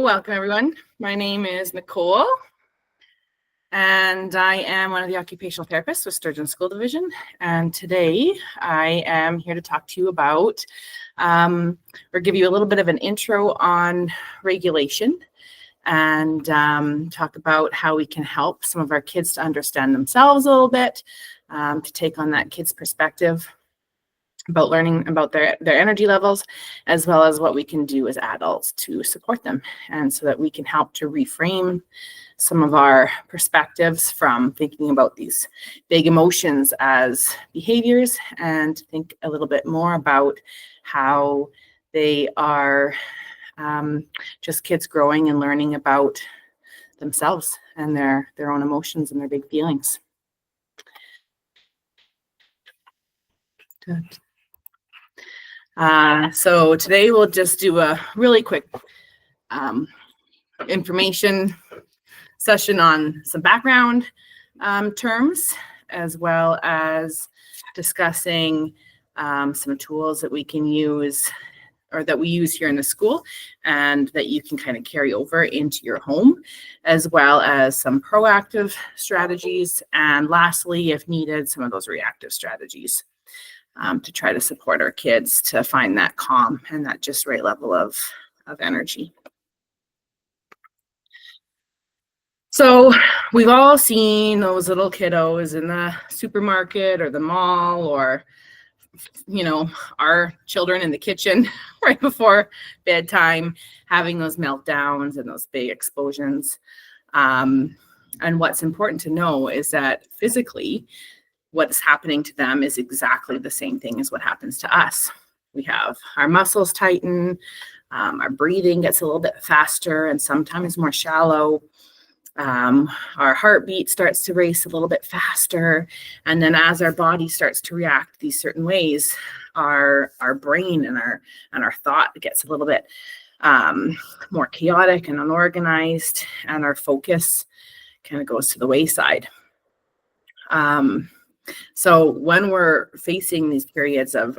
Welcome, everyone. My name is Nicole, and I am one of the occupational therapists with Sturgeon School Division. And today I am here to talk to you about, or give you a little bit of an intro on regulation and talk about how we can help some of our kids to understand themselves a little bit, to take on that kid's perspective about learning about their energy levels, as well as what we can do as adults to support them, and so that we can help to reframe some of our perspectives from thinking about these big emotions as behaviors, and think a little bit more about how they are just kids growing and learning about themselves and their own emotions and their big feelings. So today we'll just do a really quick information session on some background terms, as well as discussing some tools that we can use, or that we use here in the school, and that you can kind of carry over into your home, as well as some proactive strategies, and lastly, if needed, some of those reactive strategies. To try to support our kids to find that calm and that just right level of energy. So we've all seen those little kiddos in the supermarket or the mall, or, you know, our children in the kitchen right before bedtime, having those meltdowns and those big explosions. And what's important to know is that physically, what's happening to them is exactly the same thing as what happens to us. We have our muscles tighten, our breathing gets a little bit faster and sometimes more shallow. Our heartbeat starts to race a little bit faster. And then as our body starts to react these certain ways, our brain and our thought gets a little bit more chaotic and unorganized, and our focus kind of goes to the wayside. So when we're facing these periods of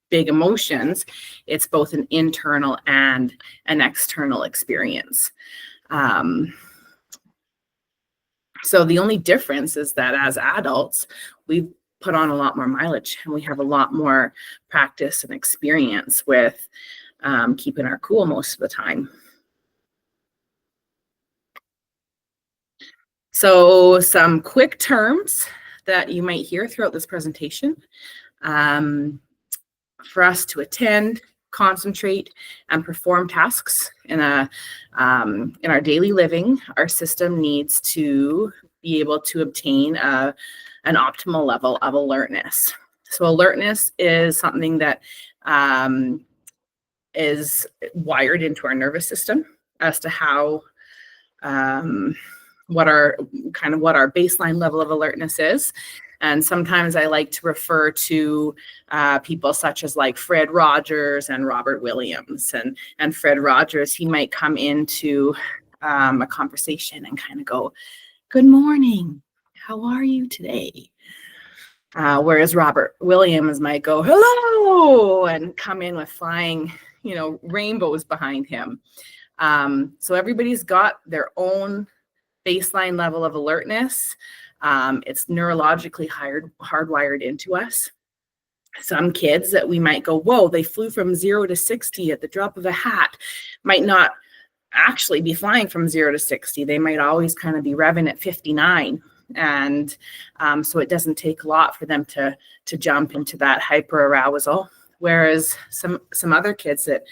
big emotions, it's both an internal and an external experience. So the only difference is that as adults, we've put on a lot more mileage, and we have a lot more practice and experience with keeping our cool most of the time. So some quick terms that you might hear throughout this presentation. For us to attend, concentrate, and perform tasks in our daily living, our system needs to be able to obtain an optimal level of alertness. So alertness is something that is wired into our nervous system as to how what our baseline level of alertness is. And sometimes I like to refer to people such as like Fred Rogers and Robert Williams. And Fred Rogers, he might come into a conversation and kind of go, "Good morning, how are you today?" Whereas Robert Williams might go, "Hello," and come in with flying, rainbows behind him. So everybody's got their own baseline level of alertness. It's neurologically hardwired into us. Some kids that we might go, "Whoa, they flew from 0 to 60 at the drop of a hat," might not actually be flying from 0 to 60. They might always kind of be revving at 59. And so it doesn't take a lot for them to jump into that hyper arousal. Whereas some other kids that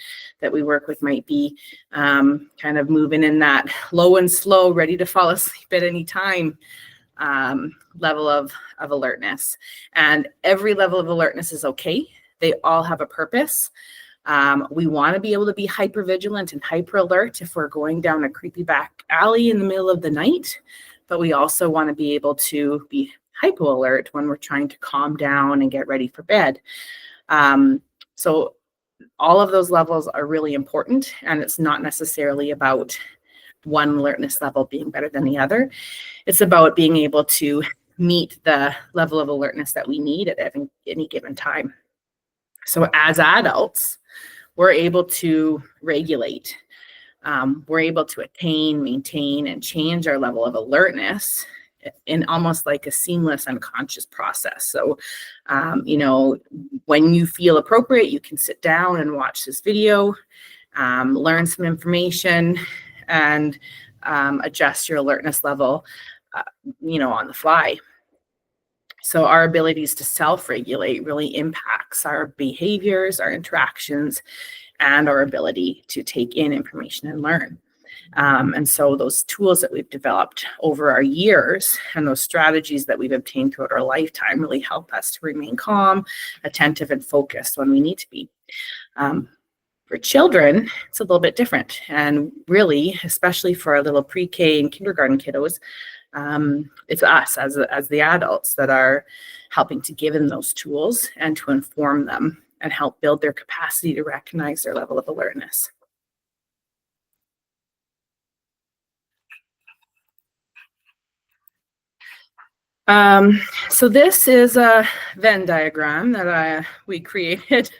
we work with might be kind of moving in that low and slow, ready to fall asleep at any time level of alertness. And every level of alertness is okay. They all have a purpose. We want to be able to be hyper vigilant and hyper alert if we're going down a creepy back alley in the middle of the night, but we also want to be able to be hypo alert when we're trying to calm down and get ready for bed. So all of those levels are really important, and it's not necessarily about one alertness level being better than the other. It's about being able to meet the level of alertness that we need at any given time. So as adults, we're able to regulate we're able to attain, maintain, and change our level of alertness in almost like a seamless unconscious process. So, when you feel appropriate, you can sit down and watch this video, learn some information, and adjust your alertness level, on the fly. So our abilities to self-regulate really impacts our behaviors, our interactions, and our ability to take in information and learn. And so those tools that we've developed over our years and those strategies that we've obtained throughout our lifetime really help us to remain calm, attentive, and focused when we need to be. For children, it's a little bit different. And really, especially for our little pre-K and kindergarten kiddos, it's us as the adults that are helping to give them those tools and to inform them and help build their capacity to recognize their level of alertness. So this is a Venn diagram that we created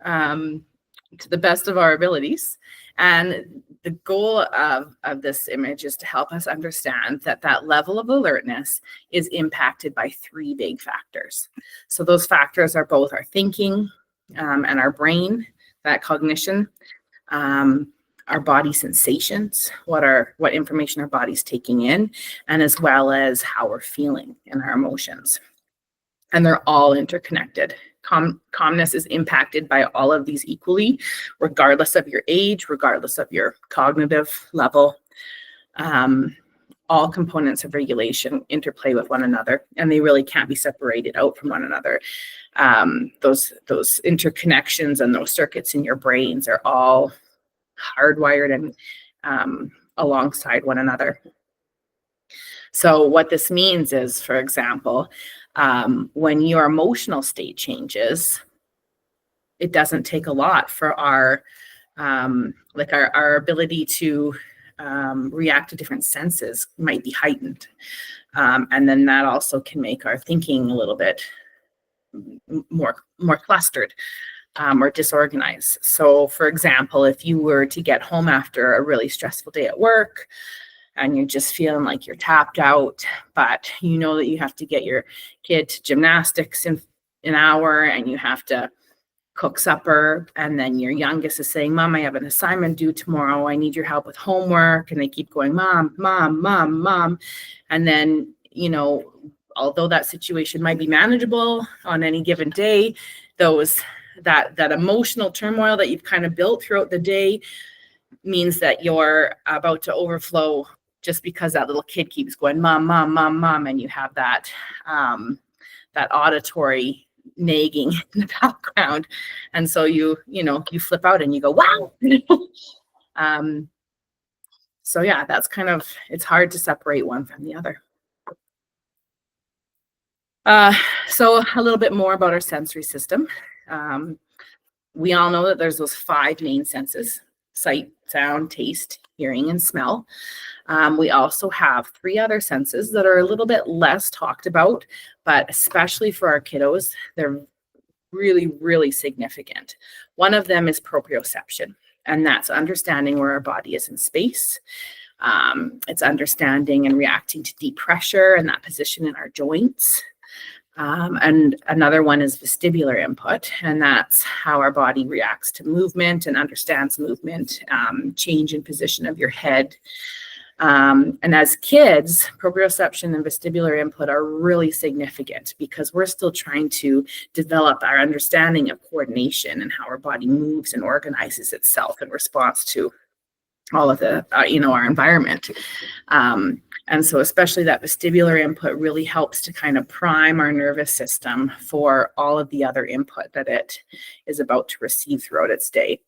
to the best of our abilities. And the goal of this image is to help us understand that level of alertness is impacted by three big factors. So those factors are both our thinking and our brain, that cognition, our body sensations, what information our body's taking in, and as well as how we're feeling and our emotions. And they're all interconnected. Calmness is impacted by all of these equally, regardless of your age, regardless of your cognitive level. All components of regulation interplay with one another, and they really can't be separated out from one another. Those interconnections and those circuits in your brains are all hardwired and alongside one another. So what this means is, for example, when your emotional state changes, it doesn't take a lot for our ability to react to different senses might be heightened. And then that also can make our thinking a little bit more clustered or disorganized. So for example, if you were to get home after a really stressful day at work, and you're just feeling like you're tapped out, but you know that you have to get your kid to gymnastics in an hour and you have to cook supper, and then your youngest is saying, Mom, I have an assignment due tomorrow. I need your help with homework. And they keep going, Mom, Mom, Mom, Mom. And then, although that situation might be manageable on any given day, that emotional turmoil that you've kind of built throughout the day means that you're about to overflow just because that little kid keeps going, Mom, Mom, Mom, Mom, and you have that auditory nagging in the background. And so you flip out and you go, wow. So yeah, that's it's hard to separate one from the other. So a little bit more about our sensory system. We all know that there's those 5 main senses: sight, sound, taste, hearing, and smell. We also have 3 other senses that are a little bit less talked about, but especially for our kiddos, they're really, really significant. One of them is proprioception, and that's understanding where our body is in space. It's understanding and reacting to deep pressure and that position in our joints. And another one is vestibular input, and that's how our body reacts to movement and understands movement, change in position of your head. And as kids, proprioception and vestibular input are really significant because we're still trying to develop our understanding of coordination and how our body moves and organizes itself in response to all of the, our environment. And so especially that vestibular input really helps to kind of prime our nervous system for all of the other input that it is about to receive throughout its day.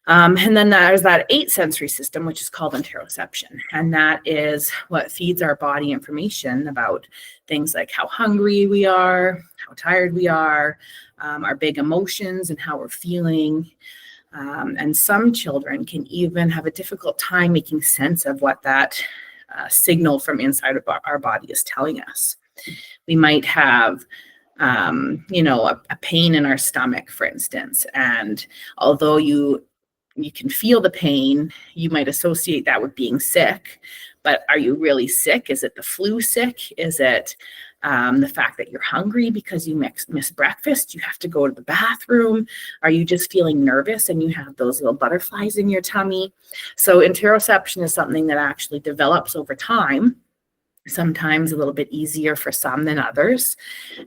And then there's that 8 sensory system, which is called interoception. And that is what feeds our body information about things like how hungry we are, how tired we are, our big emotions and how we're feeling. And some children can even have a difficult time making sense of what that signal from inside of our body is telling us. We might have a pain in our stomach, for instance. And although you you can feel the pain. You might associate that with being sick, but are you really sick? Is it the flu sick? Is it the fact that you're hungry because you missed breakfast? You have to go to the bathroom? Are you just feeling nervous and you have those little butterflies in your tummy? So interoception is something that actually develops over time, sometimes a little bit easier for some than others.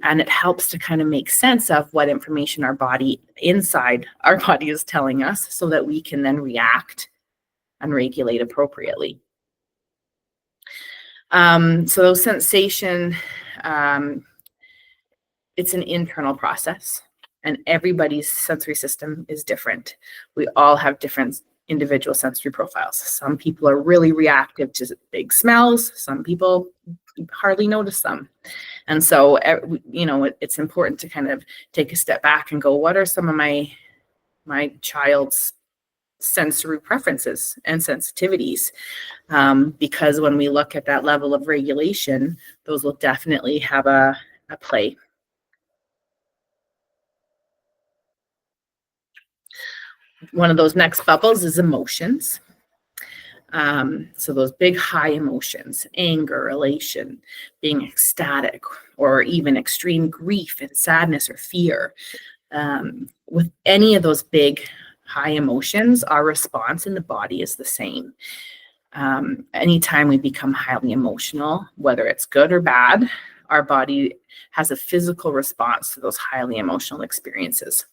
And it helps to kind of make sense of what information our body inside our body is telling us so that we can then react and regulate appropriately. So sensation, it's an internal process, and everybody's sensory system is different. We all have different individual sensory profiles. Some people are really reactive to big smells. Some people hardly notice them. And so, it's important to kind of take a step back and go, what are some of my child's sensory preferences and sensitivities? Because when we look at that level of regulation, those will definitely have a play. One of those next bubbles is emotions. So those big high emotions, anger, elation, being ecstatic, or even extreme grief and sadness or fear. With any of those big high emotions, our response in the body is the same. Anytime we become highly emotional, whether it's good or bad, our body has a physical response to those highly emotional experiences.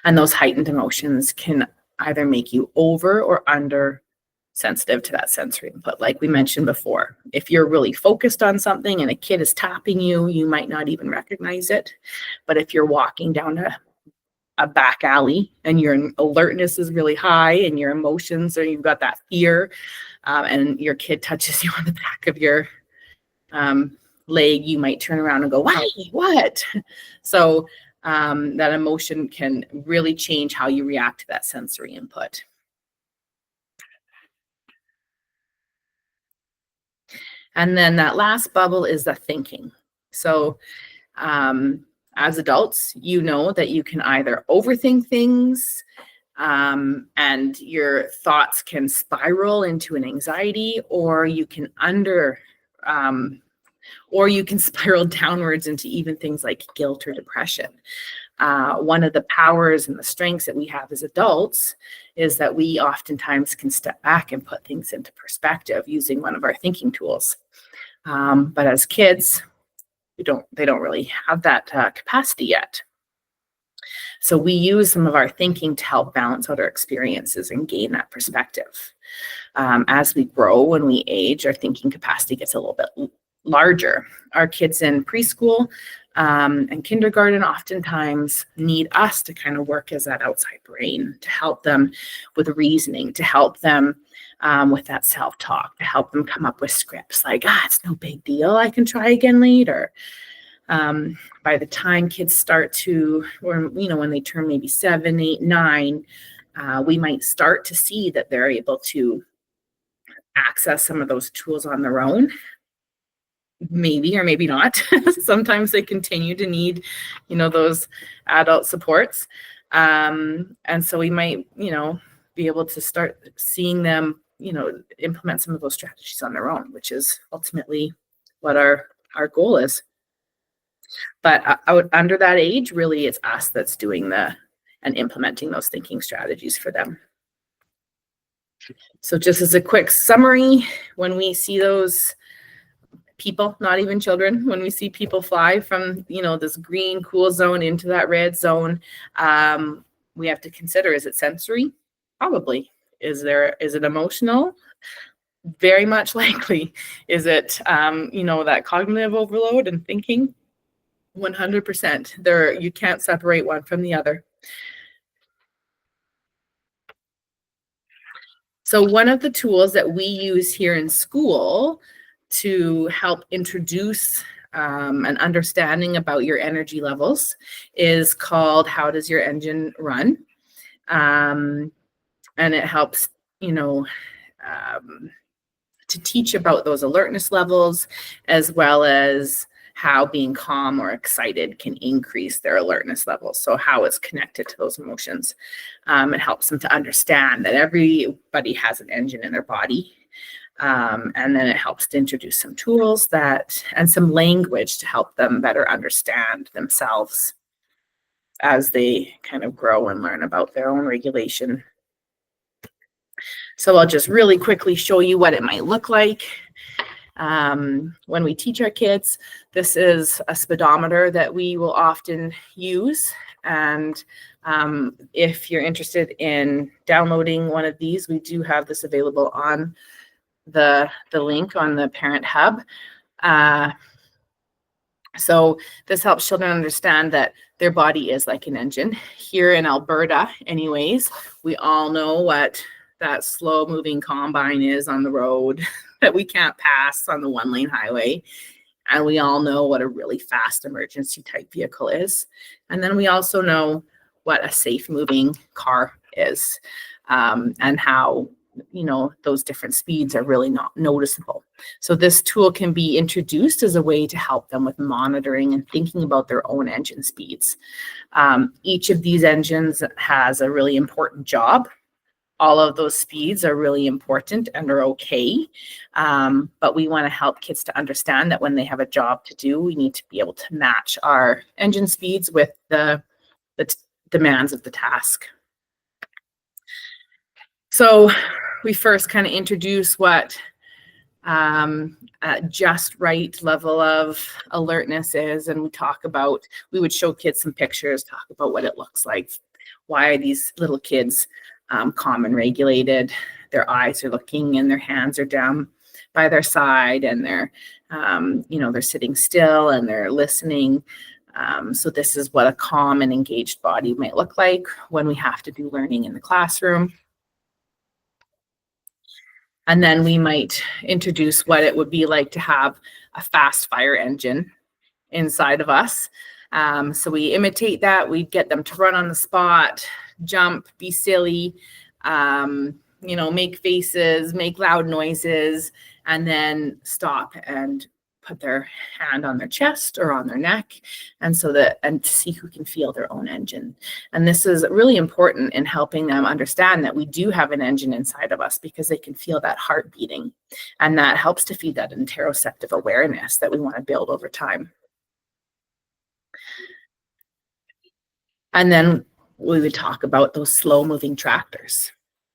And those heightened emotions can either make you over or under sensitive to that sensory input. Like we mentioned before, if you're really focused on something and a kid is tapping you, you might not even recognize it. But if you're walking down a back alley and your alertness is really high and your emotions, or you've got that fear, and your kid touches you on the back of your leg, you might turn around and go, why, what? So that emotion can really change how you react to that sensory input. And then that last bubble is the thinking. So as adults, you know that you can either overthink things, and your thoughts can spiral into an anxiety, or you can spiral downwards into even things like guilt or depression. One of the powers and the strengths that we have as adults is that we oftentimes can step back and put things into perspective using one of our thinking tools. But as kids, they don't really have that capacity yet. So we use some of our thinking to help balance out our experiences and gain that perspective. As we grow and we age, our thinking capacity gets a little bit larger. Our kids in preschool and kindergarten oftentimes need us to kind of work as that outside brain to help them with reasoning, to help them with that self-talk, to help them come up with scripts like, it's no big deal, I can try again later. By the time kids start to, or when they turn maybe 7, 8, 9, we might start to see that they're able to access some of those tools on their own. Maybe or maybe not. Sometimes they continue to need, those adult supports. And so we might, be able to start seeing them, implement some of those strategies on their own, which is ultimately what our goal is. But under that age, really, it's us that's doing and implementing those thinking strategies for them. So just as a quick summary, when we see those people, not even children, when we see people fly from, this green cool zone into that red zone, we have to consider, is it sensory? Probably. Is it emotional? Very much likely. Is it, that cognitive overload and thinking? 100%. You can't separate one from the other. So one of the tools that we use here in school to help introduce an understanding about your energy levels is called How Does Your Engine Run? And it helps, to teach about those alertness levels, as well as how being calm or excited can increase their alertness levels. So how it's connected to those emotions. It helps them to understand that everybody has an engine in their body. And then it helps to introduce some tools and some language to help them better understand themselves as they kind of grow and learn about their own regulation. So I'll just really quickly show you what it might look like. When we teach our kids, this is a speedometer that we will often use. And if you're interested in downloading one of these, we do have this available on the link on the Parent Hub. So this helps children understand that their body is like an engine. Here in Alberta, anyways, we all know what that slow moving combine is on the road that we can't pass on the 1-lane highway. And we all know what a really fast emergency type vehicle is. And then we also know what a safe moving car is, and how, those different speeds are really not noticeable. So this tool can be introduced as a way to help them with monitoring and thinking about their own engine speeds. Each of these engines has a really important job. All of those speeds are really important and are okay. But we want to help kids to understand that when they have a job to do, we need to be able to match our engine speeds with the demands of the task. So we first kind of introduce what just right level of alertness is, and we would show kids some pictures, talk about what it looks like. Why are these little kids calm and regulated? Their eyes are looking and their hands are down by their side, and they're sitting still and they're listening. So this is what a calm and engaged body might look like when we have to do learning in the classroom. And then we might introduce what it would be like to have a fast fire engine inside of us. So we imitate that. We get them to run on the spot, jump, be silly, make faces, make loud noises, and then stop and put their hand on their chest or on their neck, and to see who can feel their own engine. And this is really important in helping them understand that we do have an engine inside of us, because they can feel that heart beating, and that helps to feed that interoceptive awareness that we want to build over time. And then we would talk about those slow moving tractors.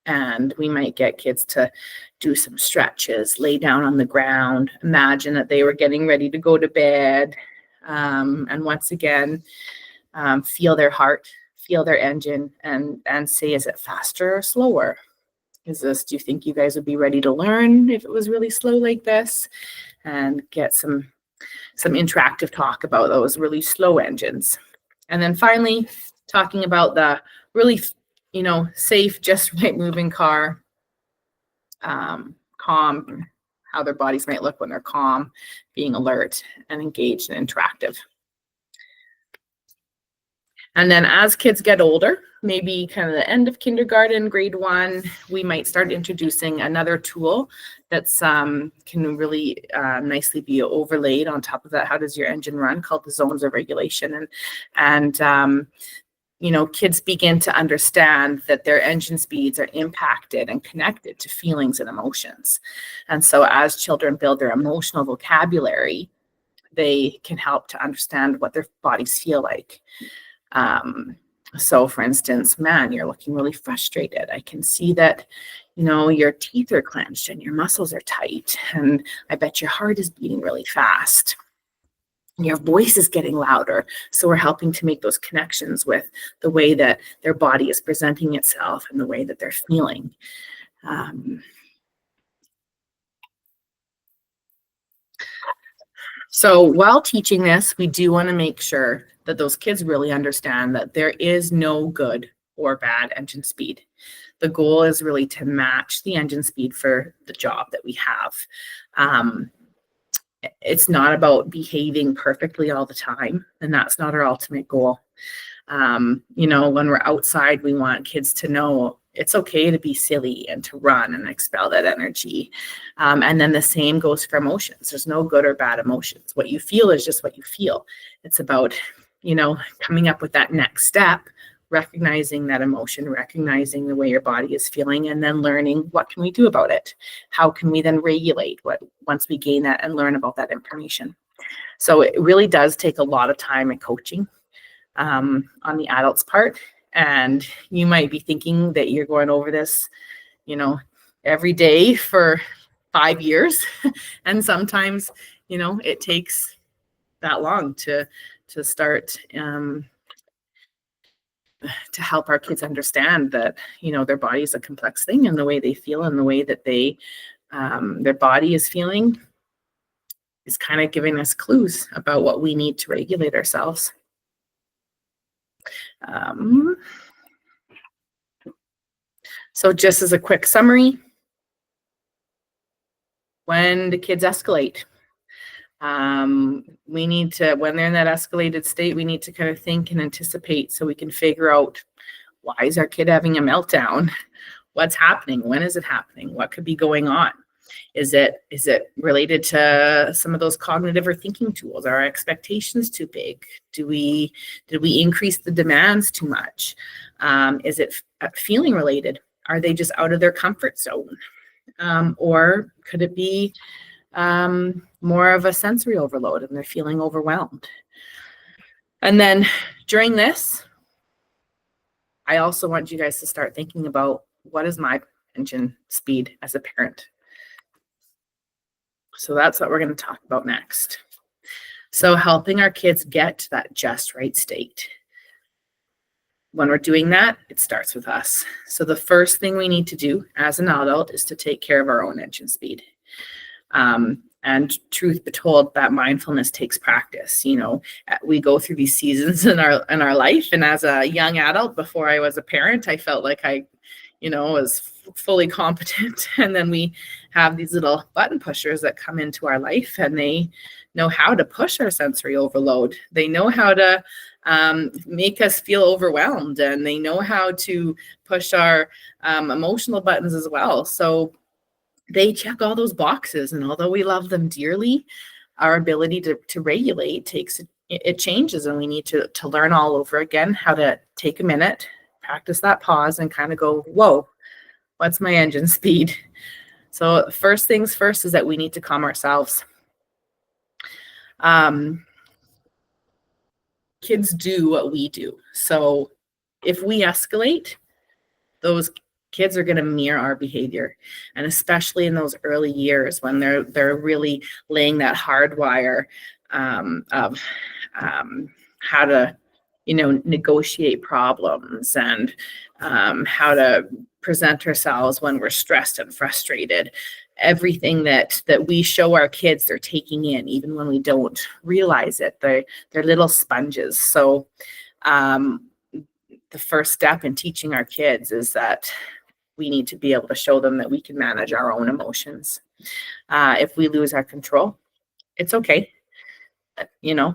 And we might get kids to do some stretches, lay down on the ground, imagine that they were getting ready to go to bed. And once again, feel their heart, feel their engine, and say, is it faster or slower? Do you think you guys would be ready to learn if it was really slow like this? And get some interactive talk about those really slow engines. And then finally, talking about the really safe, just right moving car, calm, how their bodies might look when they're calm, being alert and engaged and interactive. And then as kids get older, maybe kind of the end of kindergarten, grade 1, we might start introducing another tool that's can really nicely be overlaid on top of that. How does your engine run? Called the zones of regulation. And kids begin to understand that their engine speeds are impacted and connected to feelings and emotions. And so as children build their emotional vocabulary, they can help to understand what their bodies feel like. So for instance, man, you're looking really frustrated. I can see that, your teeth are clenched and your muscles are tight. And I bet your heart is beating really fast. Your voice is getting louder. So we're helping to make those connections with the way that their body is presenting itself and the way that they're feeling. So while teaching this, we do want to make sure that those kids really understand that there is no good or bad engine speed. The goal is really to match the engine speed for the job that we have. It's not about behaving perfectly all the time, and that's not our ultimate goal. When we're outside, we want kids to know It's okay to be silly and to run and expel that energy. And then the same goes for emotions. There's no good or bad emotions. What you feel is just what you feel. It's about, coming up with that next step, recognizing that emotion, recognizing the way your body is feeling, and then learning what can we do about it? How can we then regulate once we gain that and learn about that information? So it really does take a lot of time and coaching on the adult's part. And you might be thinking that you're going over this, every day for 5 years. And sometimes, it takes that long to start to help our kids understand that, their body is a complex thing, and the way they feel and the way that their body is feeling is kind of giving us clues about what we need to regulate ourselves. So just as a quick summary, when the kids escalate, we need to, when they're in that escalated state, we need to kind of think and anticipate so we can figure out, why is our kid having a meltdown? What's happening? When is it happening? What could be going on? Is it related to some of those cognitive or thinking tools? Are our expectations too big? Did we increase the demands too much? Is it feeling related? Are they just out of their comfort zone? Or could it be more of a sensory overload and they're feeling overwhelmed? And then during this, I also want you guys to start thinking about, what is my engine speed as a parent? So that's what we're going to talk about next. So helping our kids get to that just right state. When we're doing that, it starts with us. So the first thing we need to do as an adult is to take care of our own engine speed. And truth be told, that mindfulness takes practice. We go through these seasons in our life. And as a young adult, before I was a parent, I felt like I, was fully competent. And then we have these little button pushers that come into our life, and they know how to push our sensory overload. They know how to make us feel overwhelmed, and they know how to push our emotional buttons as well. So they check all those boxes, and although we love them dearly, our ability to regulate it changes, and we need to learn all over again how to take a minute, practice that pause, and kind of go, whoa, what's my engine speed? So first things first is that we need to calm ourselves. Kids do what we do. So if we escalate, those kids are going to mirror our behavior. And especially in those early years when they're really laying that hard wire of how to, negotiate problems, and how to present ourselves when we're stressed and frustrated. Everything that we show our kids, they're taking in, even when we don't realize it. They're little sponges. So the first step in teaching our kids is that we need to be able to show them that we can manage our own emotions. If we lose our control, it's okay.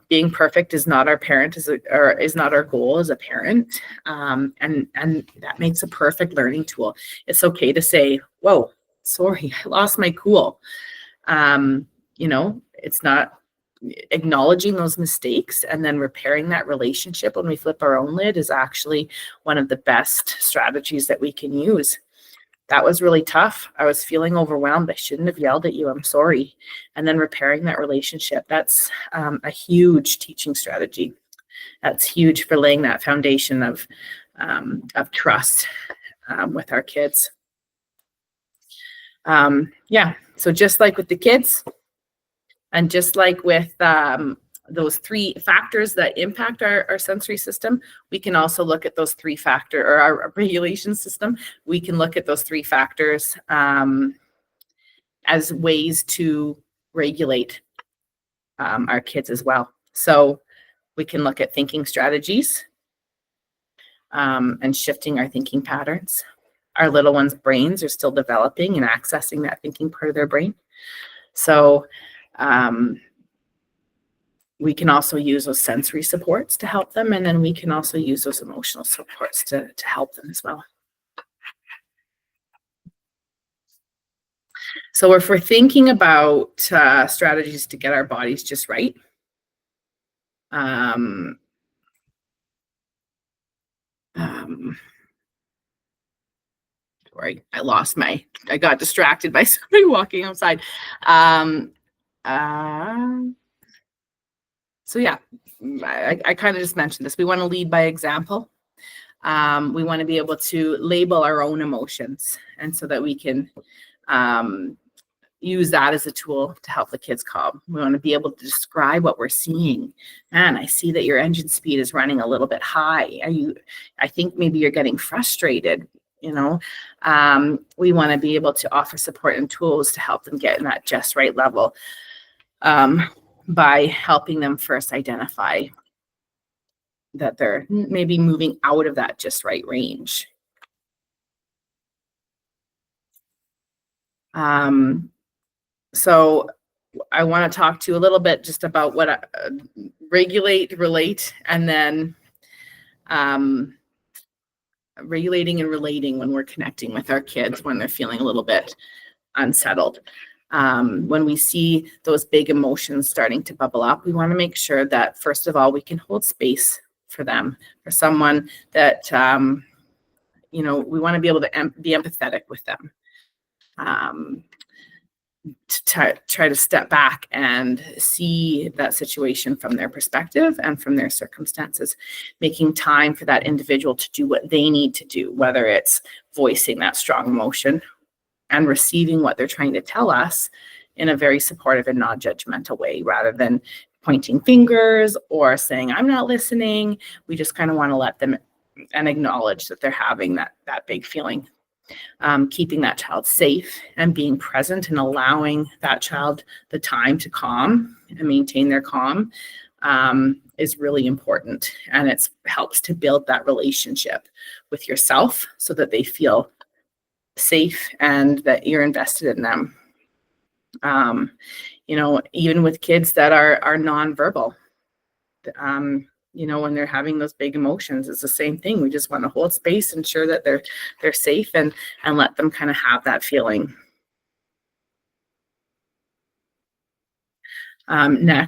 Being perfect is not our parent, is not our goal as a parent. And that makes a perfect learning tool. It's okay to say, whoa, sorry, I lost my cool. It's not acknowledging those mistakes and then repairing that relationship when we flip our own lid is actually one of the best strategies that we can use. That was really tough. I was feeling overwhelmed. I shouldn't have yelled at you. I'm sorry. And then repairing that relationship. That's a huge teaching strategy. That's huge for laying that foundation of trust with our kids. So just like with the kids, and just like with those three factors that impact our sensory system, we can also look at those three factors, or our regulation system. We can look at those three factors as ways to regulate our kids as well. So we can look at thinking strategies and shifting our thinking patterns. Our little ones' brains are still developing and accessing that thinking part of their brain. So we can also use those sensory supports to help them. And then we can also use those emotional supports to help them as well. So if we're thinking about strategies to get our bodies just right, sorry, I got distracted by somebody walking outside. So yeah, I kind of just mentioned this. We want to lead by example. We want to be able to label our own emotions, and so that we can use that as a tool to help the kids calm. We want to be able to describe what we're seeing. Man, I see that your engine speed is running a little bit high. I think maybe you're getting frustrated. We want to be able to offer support and tools to help them get in that just right level, by helping them first identify that they're maybe moving out of that just right range. So I want to talk to you a little bit just about what regulate, relate, and then regulating and relating when we're connecting with our kids when they're feeling a little bit unsettled. When we see those big emotions starting to bubble up, we want to make sure that, first of all, we can hold space for them, for someone that, we want to be able to be empathetic with them. To try to step back and see that situation from their perspective and from their circumstances, making time for that individual to do what they need to do, whether it's voicing that strong emotion and receiving what they're trying to tell us in a very supportive and non-judgmental way, rather than pointing fingers or saying, I'm not listening. We just kind of want to let them and acknowledge that they're having that big feeling. Keeping that child safe and being present and allowing that child the time to calm and maintain their calm is really important. And it helps to build that relationship with yourself so that they feel safe and that you're invested in them. Even with kids that are nonverbal, when they're having those big emotions, it's the same thing. We just want to hold space, ensure that they're safe, and let them kind of have that feeling. As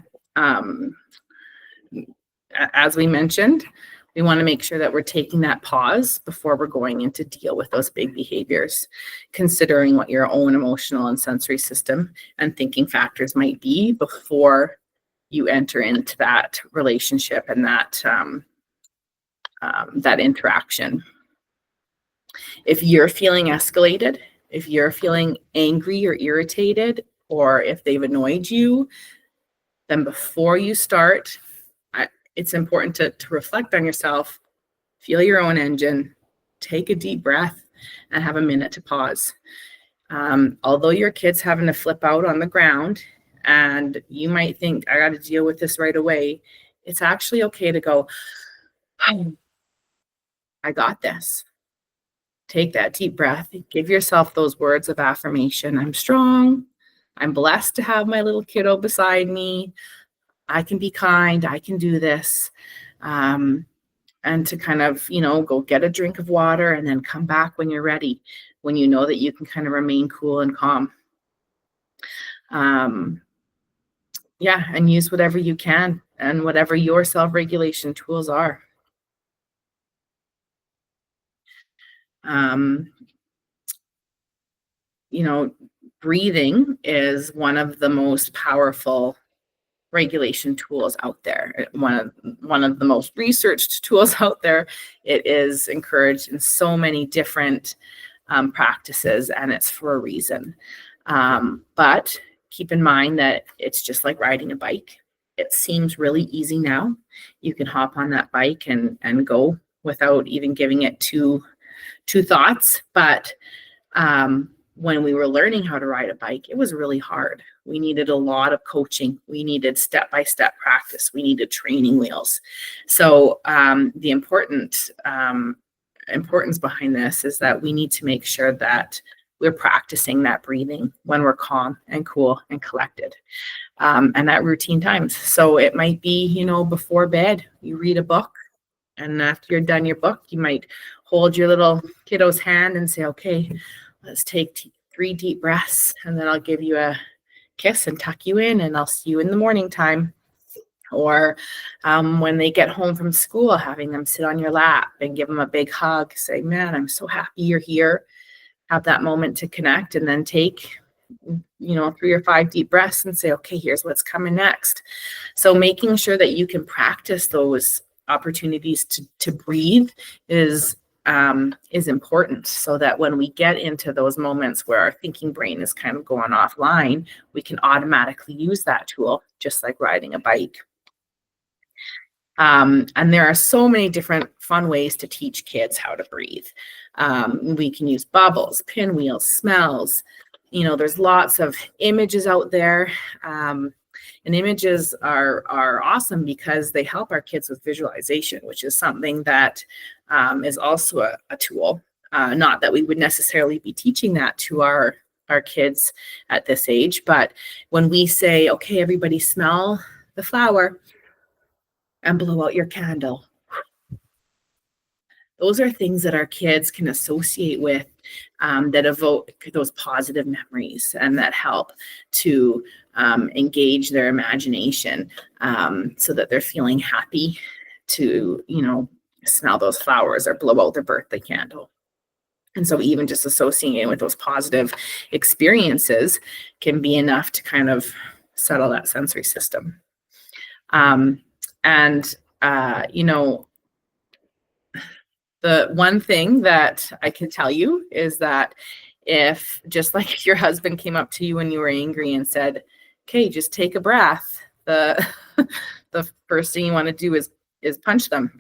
we mentioned, we want to make sure that we're taking that pause before we're going in to deal with those big behaviors, considering what your own emotional and sensory system and thinking factors might be before you enter into that relationship and that interaction. If you're feeling escalated, if you're feeling angry or irritated, or if they've annoyed you, then before you start, it's important to reflect on yourself, feel your own engine, take a deep breath, and have a minute to pause. Although your kid's having to flip out on the ground, and you might think, I got to deal with this right away, it's actually okay to go, I got this. Take that deep breath. Give yourself those words of affirmation. I'm strong. I'm blessed to have my little kiddo beside me. I can be kind. I can do this. And to kind of, go get a drink of water and then come back when you're ready, when you know that you can kind of remain cool and calm. And use whatever you can and whatever your self-regulation tools are. Breathing is one of the most powerful regulation tools out there. One of the most researched tools out there. It is encouraged in so many different practices, and it's for a reason. But keep in mind that it's just like riding a bike. It seems really easy now. You can hop on that bike and go without even giving it two thoughts. But when we were learning how to ride a bike, it was really hard. We needed a lot of coaching. We needed step-by-step practice. We needed training wheels. So the importance behind this is that we need to make sure that we're practicing that breathing when we're calm and cool and collected, and at routine times. So it might be, before bed, you read a book, and after you're done your book, you might hold your little kiddo's hand and say, okay, let's take 3 deep breaths, and then I'll give you a kiss and tuck you in, and I'll see you in the morning time. Or when they get home from school, having them sit on your lap and give them a big hug, say, man, I'm so happy you're here. Have that moment to connect, and then take 3 or 5 deep breaths and say, okay, here's what's coming next. So making sure that you can practice those opportunities to breathe is important, so that when we get into those moments where our thinking brain is kind of going offline, we can automatically use that tool, just like riding a bike. And there are so many different fun ways to teach kids how to breathe. We can use bubbles, pinwheels, smells. There's lots of images out there. And images are awesome because they help our kids with visualization, which is something that is also a tool. Not that we would necessarily be teaching that to our kids at this age, but when we say, okay, everybody smell the flower and blow out your candle. Those are things that our kids can associate with, that evoke those positive memories and that help to engage their imagination, so that they're feeling happy to, smell those flowers or blow out their birthday candle. And so even just associating with those positive experiences can be enough to kind of settle that sensory system. The one thing that I can tell you is that if, just like your husband came up to you when you were angry and said, okay, just take a breath, the first thing you want to do is punch them.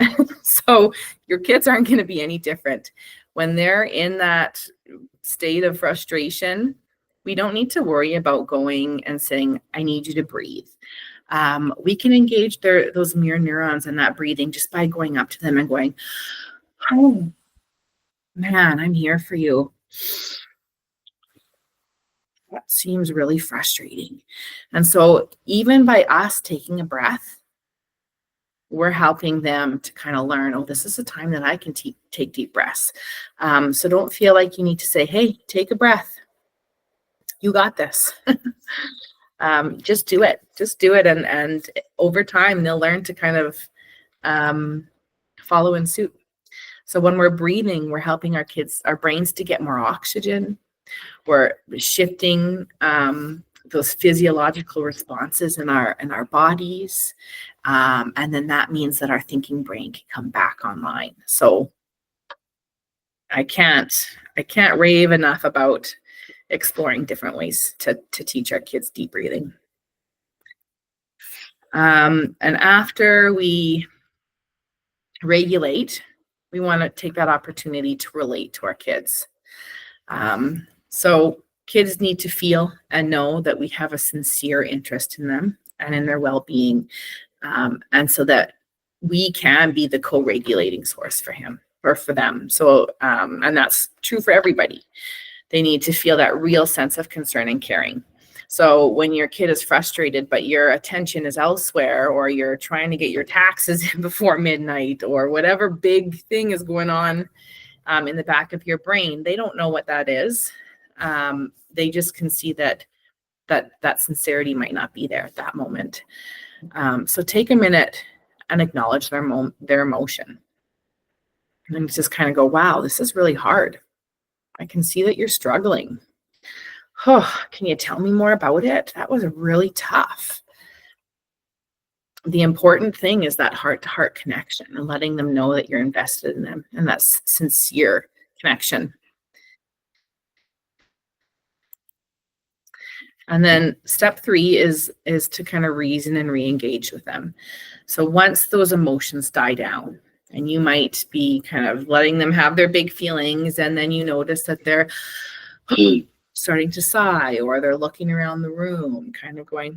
So your kids aren't going to be any different. When they're in that state of frustration, we don't need to worry about going and saying, I need you to breathe. We can engage those mirror neurons and that breathing just by going up to them and going, oh, man, I'm here for you. That seems really frustrating. And so even by us taking a breath, we're helping them to kind of learn, oh, this is a time that I can take deep breaths. So don't feel like you need to say, hey, take a breath. You got this. Just do it. And over time, they'll learn to kind of follow in suit. So when we're breathing, we're helping our brains to get more oxygen. We're shifting those physiological responses in our bodies. And then that means that our thinking brain can come back online. So I can't rave enough about exploring different ways to teach our kids deep breathing. And after we regulate, we want to take that opportunity to relate to our kids. So kids need to feel and know that we have a sincere interest in them and in their well-being, and so that we can be the co-regulating source for him or for them. So, and that's true for everybody. They need to feel that real sense of concern and caring. So when your kid is frustrated, but your attention is elsewhere, or you're trying to get your taxes in before midnight, or whatever big thing is going on in the back of your brain, they don't know what that is. They just can see that sincerity might not be there at that moment. So take a minute and acknowledge their emotion. And just kind of go, wow, this is really hard. I can see that you're struggling. Oh, can you tell me more about it? That was really tough. The important thing is that heart-to-heart connection and letting them know that you're invested in them, and that's sincere connection. And then step 3 is to kind of reason and re-engage with them. So once those emotions die down, and you might be kind of letting them have their big feelings, and then you notice that they're starting to sigh, or they're looking around the room, kind of going,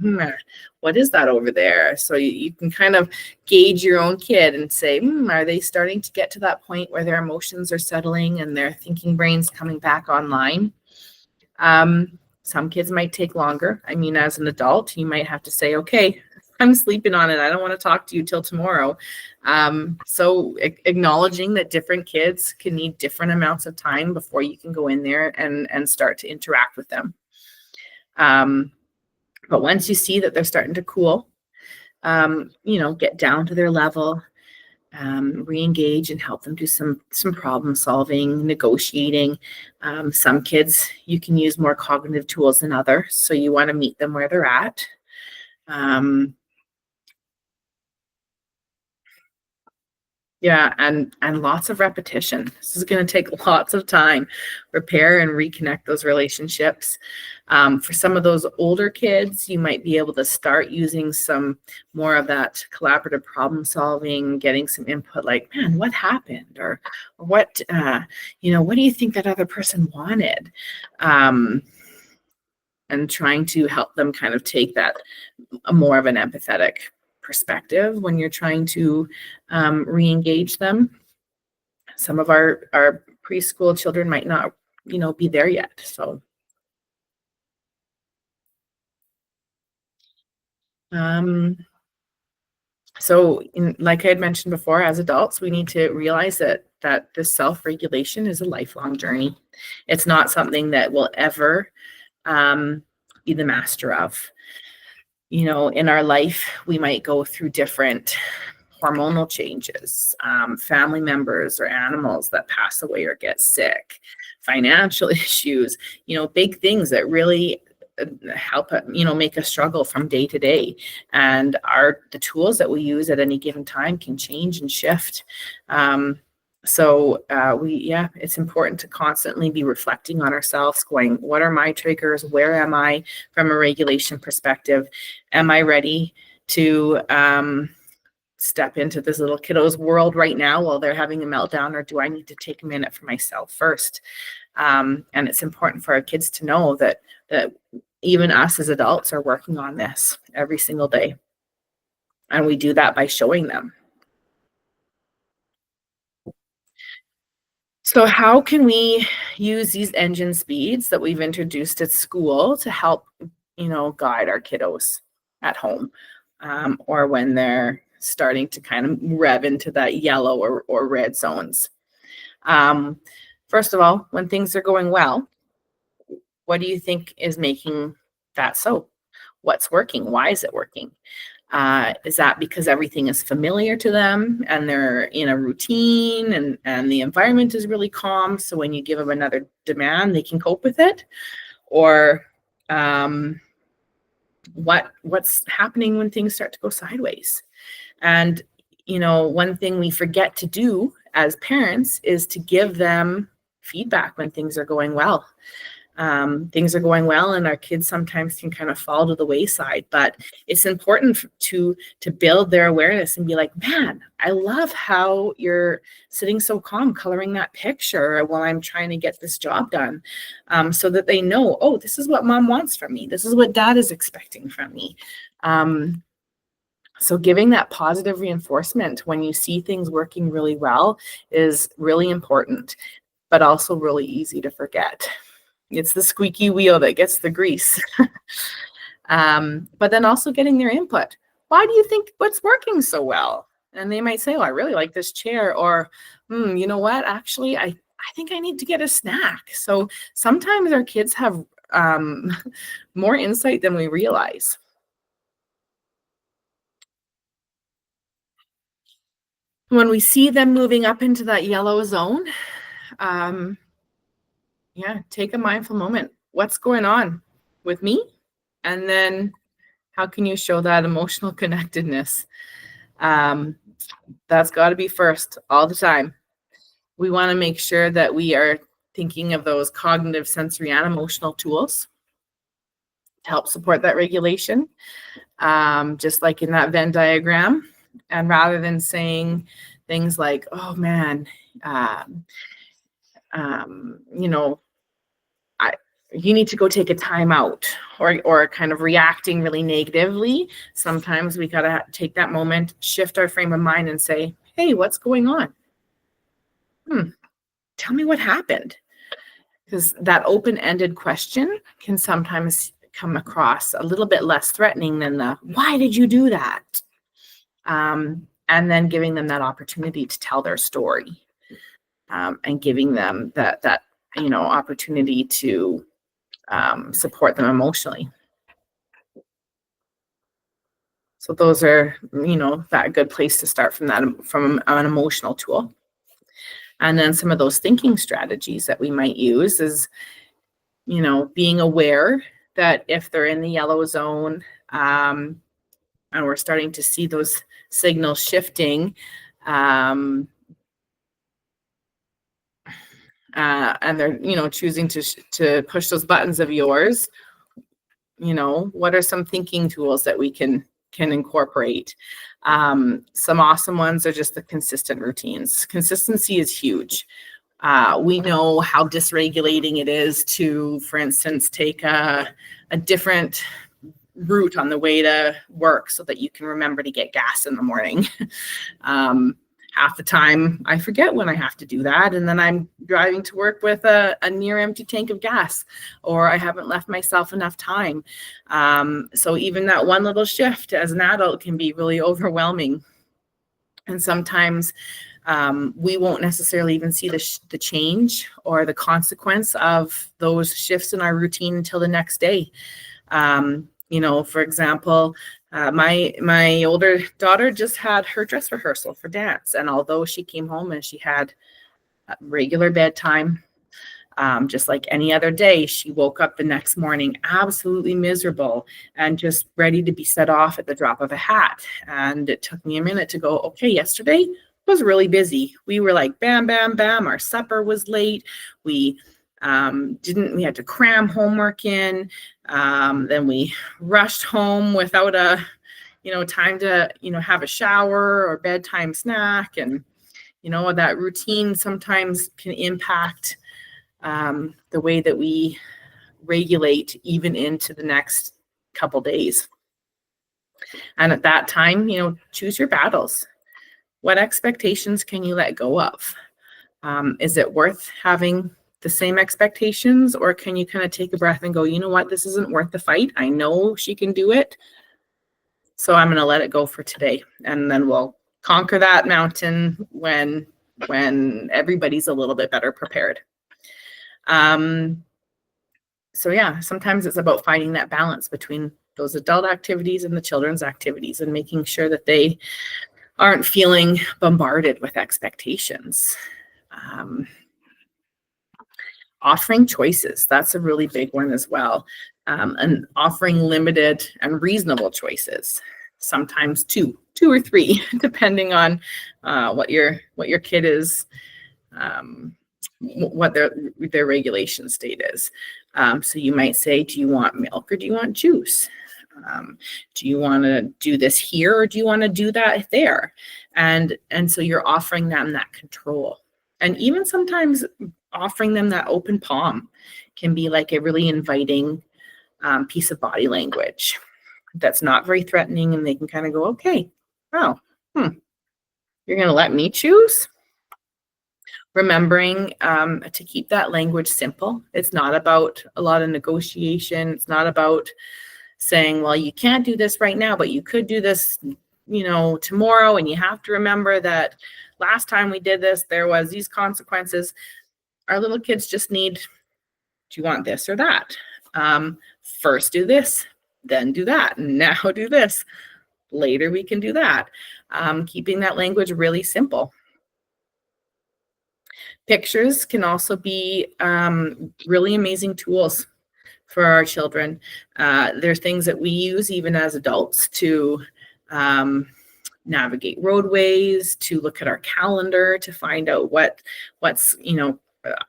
what is that over there? So you can kind of gauge your own kid and say, are they starting to get to that point where their emotions are settling and their thinking brain's coming back online? Some kids might take longer. I mean, as an adult, you might have to say, okay, I'm sleeping on it. I don't want to talk to you till tomorrow. So acknowledging that different kids can need different amounts of time before you can go in there and start to interact with them. But once you see that they're starting to cool, get down to their level, re-engage and help them do some problem solving, negotiating. Some kids, you can use more cognitive tools than others, so you want to meet them where they're at. Yeah, and lots of repetition. This is going to take lots of time. Repair and reconnect those relationships. For some of those older kids, you might be able to start using some more of that collaborative problem solving, getting some input like, man, what happened? Or what, what do you think that other person wanted? And trying to help them kind of take that more of an empathetic perspective when you're trying to re-engage them. Some of our preschool children might not, be there yet. Like I had mentioned before, as adults, we need to realize that this self-regulation is a lifelong journey. It's not something that we'll ever be the master of. In our life, we might go through different hormonal changes, family members or animals that pass away or get sick, financial issues, big things that really help, make us struggle from day to day. And the tools that we use at any given time can change and shift. It's important to constantly be reflecting on ourselves, going, what are my triggers? Where am I from a regulation perspective? Am I ready to step into this little kiddo's world right now while they're having a meltdown, or do I need to take a minute for myself first? And it's important for our kids to know that even us as adults are working on this every single day. And we do that by showing them. So how can we use these engine speeds that we've introduced at school to help, guide our kiddos at home, or when they're starting to kind of rev into that yellow or red zones? First of all, when things are going well, what do you think is making that so? What's working? Why is it working? Is that because everything is familiar to them and they're in a routine and the environment is really calm, so when you give them another demand, they can cope with it? Or what's happening when things start to go sideways? And, one thing we forget to do as parents is to give them feedback when things are going well. Things are going well and our kids sometimes can kind of fall to the wayside, but it's important to build their awareness and be like, man, I love how you're sitting so calm coloring that picture while I'm trying to get this job done, so that they know, oh, this is what mom wants from me. This is what dad is expecting from me. So giving that positive reinforcement when you see things working really well is really important, but also really easy to forget. It's the squeaky wheel that gets the grease. But then also getting their input. Why do you think what's working so well? And they might say, oh, I really like this chair. Or, you know what? Actually, I think I need to get a snack. So sometimes our kids have more insight than we realize. When we see them moving up into that yellow zone, take a mindful moment. What's going on with me? And then how can you show that emotional connectedness? That's got to be first all the time. We want to make sure that we are thinking of those cognitive, sensory, and emotional tools to help support that regulation, just like in that Venn diagram. And rather than saying things like, oh man, you need to go take a time out, or kind of reacting really negatively, sometimes we got to take that moment, shift our frame of mind and say, hey, what's going on? Tell me what happened. Because that open-ended question can sometimes come across a little bit less threatening than the, why did you do that? And then giving them that opportunity to tell their story, and giving them that opportunity to support them emotionally. So those are, that good place to start from an emotional tool. And then some of those thinking strategies that we might use is, being aware that if they're in the yellow zone, and we're starting to see those signals shifting, and they're, choosing to push those buttons of yours, what are some thinking tools that we can incorporate? Some awesome ones are just the consistent routines. Consistency is huge. We know how dysregulating it is to, for instance, take a different route on the way to work so that you can remember to get gas in the morning. Half the time I forget when I have to do that, and then I'm driving to work with a near empty tank of gas, or I haven't left myself enough time. So even that one little shift as an adult can be really overwhelming. And sometimes we won't necessarily even see the change or the consequence of those shifts in our routine until the next day. For example, my older daughter just had her dress rehearsal for dance. And although she came home and she had a regular bedtime, just like any other day, she woke up the next morning absolutely miserable and just ready to be set off at the drop of a hat. And it took me a minute to go, okay, yesterday was really busy. We were like, bam, bam, bam. Our supper was late. We had to cram homework in. Then we rushed home without time to, have a shower or bedtime snack. And, that routine sometimes can impact the way that we regulate even into the next couple days. And at that time, choose your battles. What expectations can you let go of? Is it worth having the same expectations, or can you kind of take a breath and go, you know what, this isn't worth the fight. I know she can do it, so I'm going to let it go for today. And then we'll conquer that mountain when everybody's a little bit better prepared. So yeah, sometimes it's about finding that balance between those adult activities and the children's activities, and making sure that they aren't feeling bombarded with expectations. Offering choices, that's a really big one as well. And offering limited and reasonable choices, sometimes two or three, depending on what your kid is, what their regulation state is. So you might say, do you want milk or do you want juice? Do you want to do this here or do you want to do that there? And so you're offering them that control. And even sometimes offering them that open palm can be like a really inviting piece of body language that's not very threatening, and they can kind of go, okay, oh, you're going to let me choose? Remembering to keep that language simple. It's not about a lot of negotiation. It's not about saying, well, you can't do this right now, but you could do this, tomorrow. And you have to remember that last time we did this, there was these consequences. Our little kids just need, do you want this or that? First do this, then do that. Now do this. Later we can do that. Keeping that language really simple. Pictures can also be really amazing tools for our children. There's things that we use even as adults to navigate roadways, to look at our calendar, to find out what's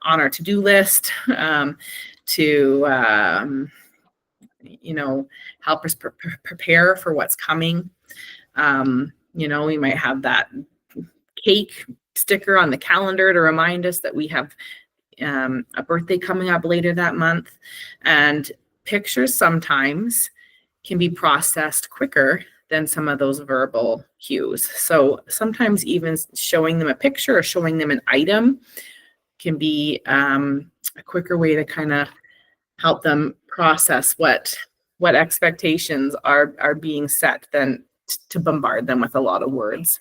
on our to-do list, to help us prepare for what's coming. We might have that cake sticker on the calendar to remind us that we have a birthday coming up later that month. And pictures sometimes can be processed quicker than some of those verbal cues. So sometimes even showing them a picture or showing them an item can be a quicker way to kind of help them process what what expectations are being set than to bombard them with a lot of words.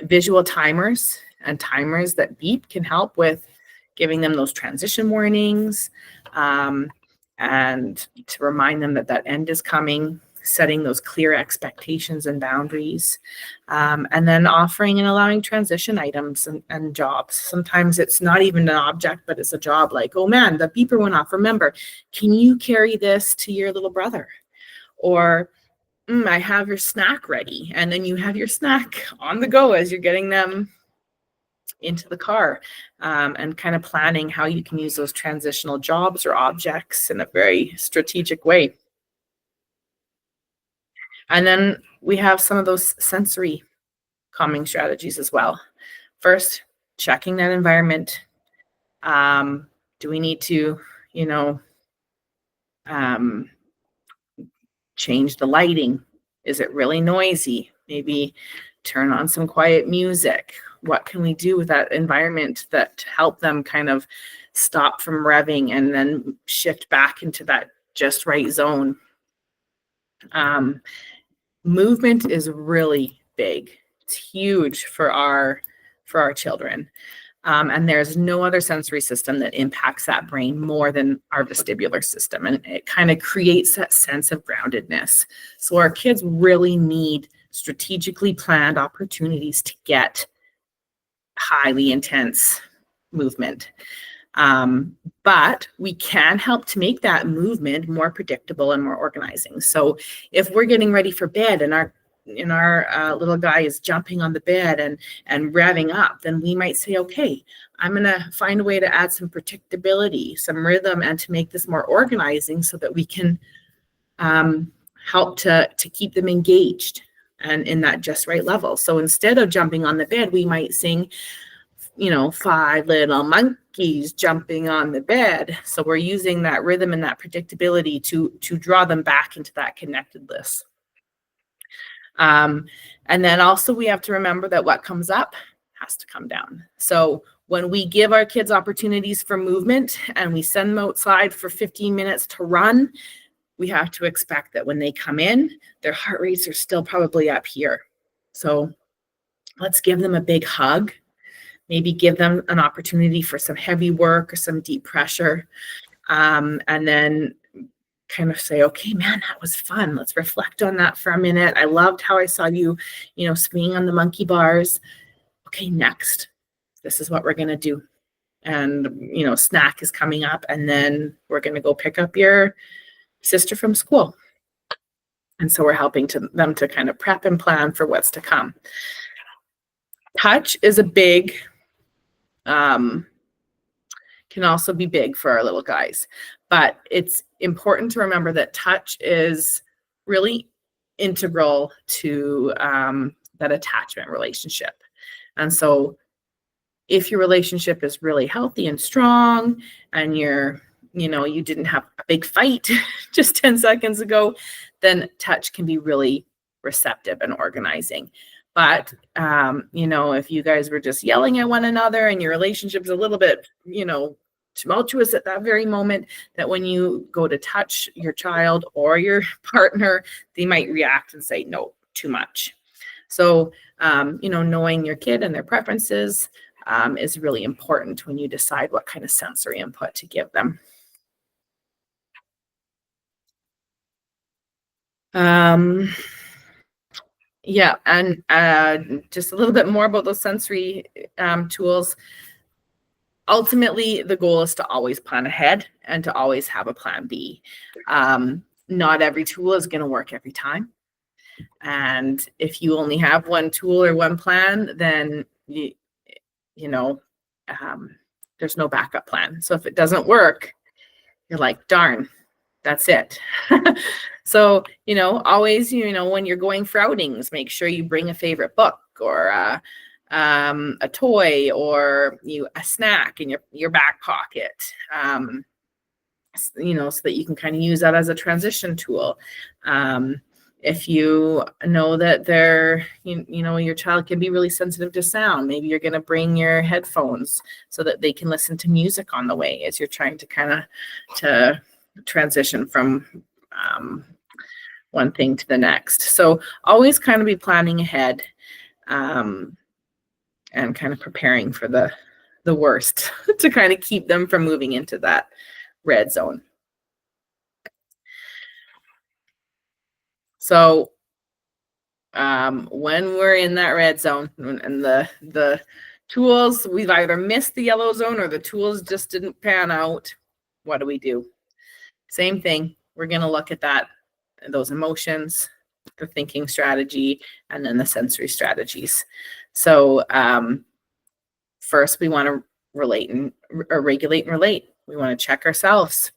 Visual timers and timers that beep can help with giving them those transition warnings, and to remind them that that end is coming, setting those clear expectations and boundaries, and then offering and allowing transition items and jobs. Sometimes it's not even an object, but it's a job, like, oh man, the beeper went off. Remember, can you carry this to your little brother? Or I have your snack ready. And then you have your snack on the go as you're getting them into the car, and kind of planning how you can use those transitional jobs or objects in a very strategic way. And then we have some of those sensory calming strategies as well. First, checking that environment. Do we need to, change the lighting? Is it really noisy? Maybe turn on some quiet music. What can we do with that environment that help them kind of stop from revving and then shift back into that just right zone? Movement is really big. It's huge for our children. And there's no other sensory system that impacts that brain more than our vestibular system. And it kind of creates that sense of groundedness. So our kids really need strategically planned opportunities to get highly intense movement. But we can help to make that movement more predictable and more organizing. So if we're getting ready for bed and our little guy is jumping on the bed and revving up, then we might say, okay, I'm going to find a way to add some predictability, some rhythm, and to make this more organizing so that we can help to keep them engaged and in that just right level. So instead of jumping on the bed, we might sing, 5 little monkeys jumping on the bed. So we're using that rhythm and that predictability to draw them back into that connectedness. And then also we have to remember that what comes up has to come down. So when we give our kids opportunities for movement and we send them outside for 15 minutes to run, we have to expect that when they come in, their heart rates are still probably up here. So let's give them a big hug, maybe give them an opportunity for some heavy work or some deep pressure, and then kind of say, okay, man, that was fun. Let's reflect on that for a minute. I loved how I saw you, swinging on the monkey bars. Okay, next, this is what we're going to do. And, snack is coming up, and then we're going to go pick up your sister from school. And so we're helping them to kind of prep and plan for what's to come. Touch is a big, can also be big for our little guys. But it's important to remember that touch is really integral to that attachment relationship. And so if your relationship is really healthy and strong and you didn't have a big fight just 10 seconds ago, then touch can be really receptive and organizing. But, if you guys were just yelling at one another and your relationship's a little bit, tumultuous at that very moment, that when you go to touch your child or your partner, they might react and say, no, too much. So, knowing your kid and their preferences is really important when you decide what kind of sensory input to give them. Yeah, and just a little bit more about those sensory tools. Ultimately, the goal is to always plan ahead and to always have a plan B. Not every tool is going to work every time. And if you only have one tool or one plan, then there's no backup plan. So if it doesn't work, you're like, darn, that's it. So, always, when you're going for outings, make sure you bring a favorite book or a toy or a snack in your back pocket, so that you can kind of use that as a transition tool. If you know that your child can be really sensitive to sound, maybe you're going to bring your headphones so that they can listen to music on the way as you're trying to kind of transition from one thing to the next. So always kind of be planning ahead, and kind of preparing for the worst to kind of keep them from moving into that red zone. So when we're in that red zone and the tools, we've either missed the yellow zone or the tools just didn't pan out, what do we do? Same thing. We're going to look at those emotions, the thinking strategy, and then the sensory strategies. So first we want to regulate and relate. We want to check ourselves.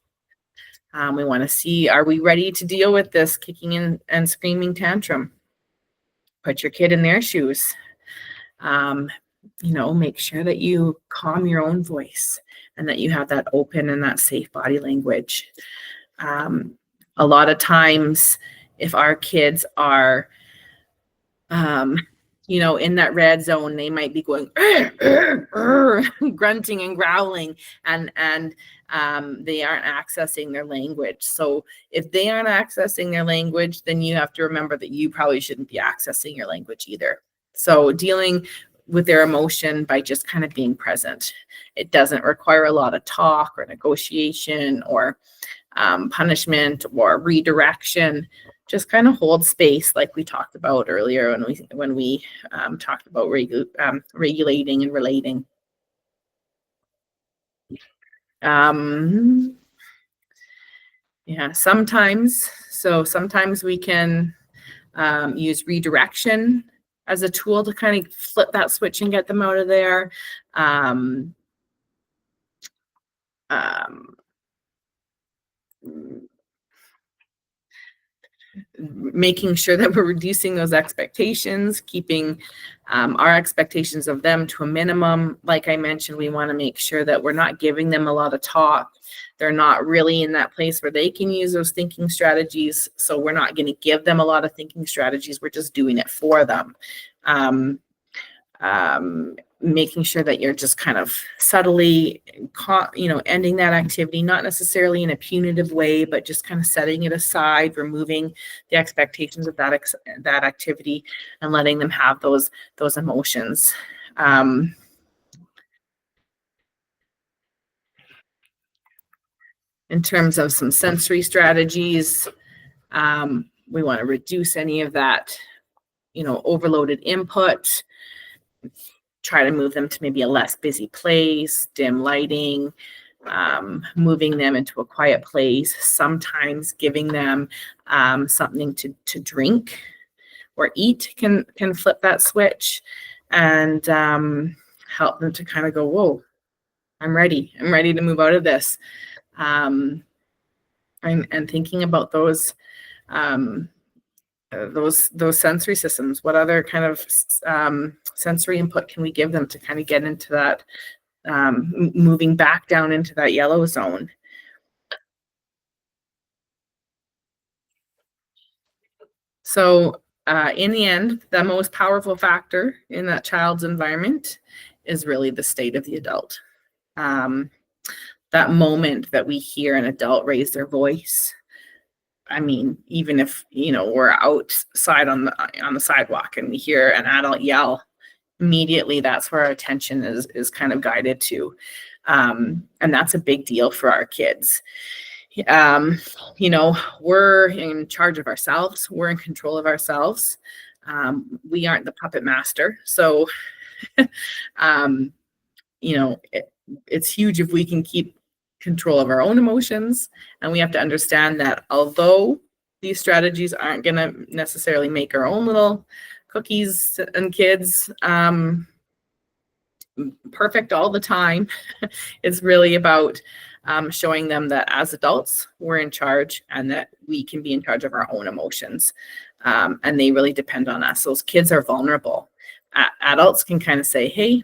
We want to see, are we ready to deal with this kicking in and screaming tantrum? Put your kid in their shoes. Make sure that you calm your own voice and that you have that open and that safe body language. A lot of times, if our kids are, in that red zone, they might be going grunting and growling, and they aren't accessing their language. So if they aren't accessing their language, then you have to remember that you probably shouldn't be accessing your language either. So dealing with their emotion by just kind of being present. It doesn't require a lot of talk or negotiation or punishment or redirection. Just kind of hold space, like we talked about earlier when we talked about regulating and relating. Sometimes we can use redirection as a tool to kind of flip that switch and get them out of there. Making sure that we're reducing those expectations, keeping our expectations of them to a minimum. Like I mentioned, we want to make sure that we're not giving them a lot of talk. They're not really in that place where they can use those thinking strategies. So we're not going to give them a lot of thinking strategies. We're just doing it for them. Making sure that you're just kind of subtly, ending that activity, not necessarily in a punitive way, but just kind of setting it aside, removing the expectations of that activity, and letting them have those emotions. In terms of some sensory strategies, we want to reduce any of that, overloaded input. Try to move them to maybe a less busy place, dim lighting, moving them into a quiet place, sometimes giving them something to drink or eat can flip that switch and help them to kind of go, whoa, I'm ready to move out of this. And thinking about those sensory systems. What other kind of sensory input can we give them to kind of get into that, moving back down into that yellow zone? So in the end, the most powerful factor in that child's environment is really the state of the adult. That moment that we hear an adult raise their voice, I mean, even if, we're outside on the sidewalk and we hear an adult yell, immediately that's where our attention is kind of guided to. And that's a big deal for our kids. We're in charge of ourselves. We're in control of ourselves. We aren't the puppet master. So, it's huge if we can keep control of our own emotions. And we have to understand that although these strategies aren't going to necessarily make our own little cookies and kids perfect all the time, it's really about showing them that as adults, we're in charge and that we can be in charge of our own emotions. And they really depend on us. Those kids are vulnerable. Adults can kind of say, hey,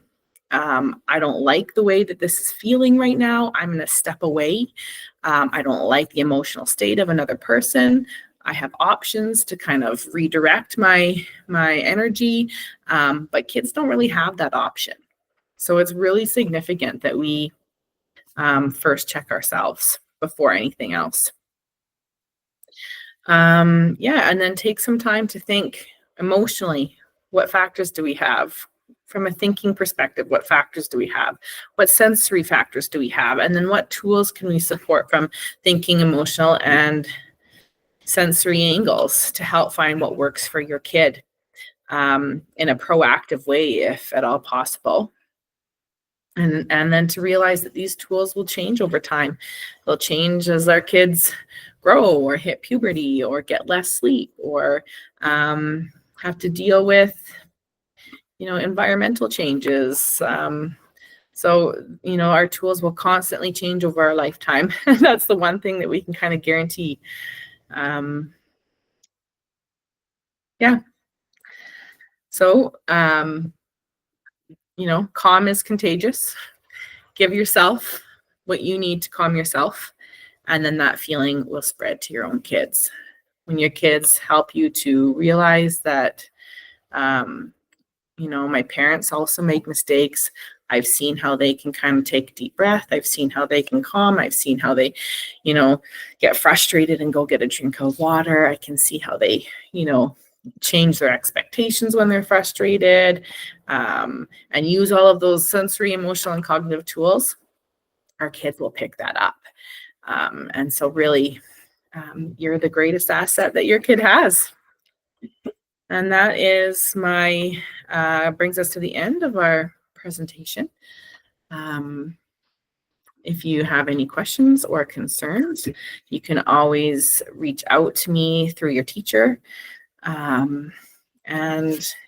I don't like the way that this is feeling right now. I'm going to step away. I don't like the emotional state of another person. I have options to kind of redirect my energy, but kids don't really have that option. So it's really significant that we first check ourselves. before anything else. Yeah, and then take some time to think emotionally, what factors do we have? From a thinking perspective, what factors do we have? What sensory factors do we have? And then what tools can we support from thinking, emotional, and sensory angles to help find what works for your kid in a proactive way, if at all possible. And then to realize that these tools will change over time. They'll change as our kids grow or hit puberty or get less sleep or have to deal with, environmental changes. So, our tools will constantly change over our lifetime. That's the one thing that we can kind of guarantee. Yeah. So, calm is contagious. Give yourself what you need to calm yourself, and then that feeling will spread to your own kids. When your kids help you to realize that, my parents also make mistakes. I've seen how they can kind of take a deep breath. I've seen how they can calm. I've seen how they, get frustrated and go get a drink of water. I can see how they, change their expectations when they're frustrated, and use all of those sensory, emotional, and cognitive tools. Our kids will pick that up. And so really, you're the greatest asset that your kid has. And that is brings us to the end of our presentation. If you have any questions or concerns, you can always reach out to me through your teacher. And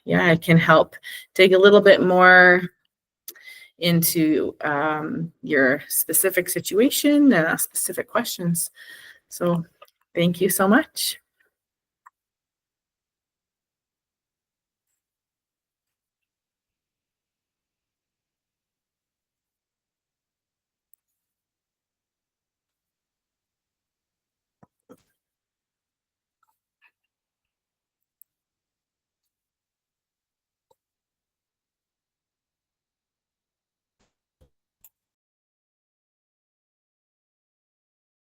yeah, I can help dig a little bit more into your specific situation and ask specific questions. So thank you so much.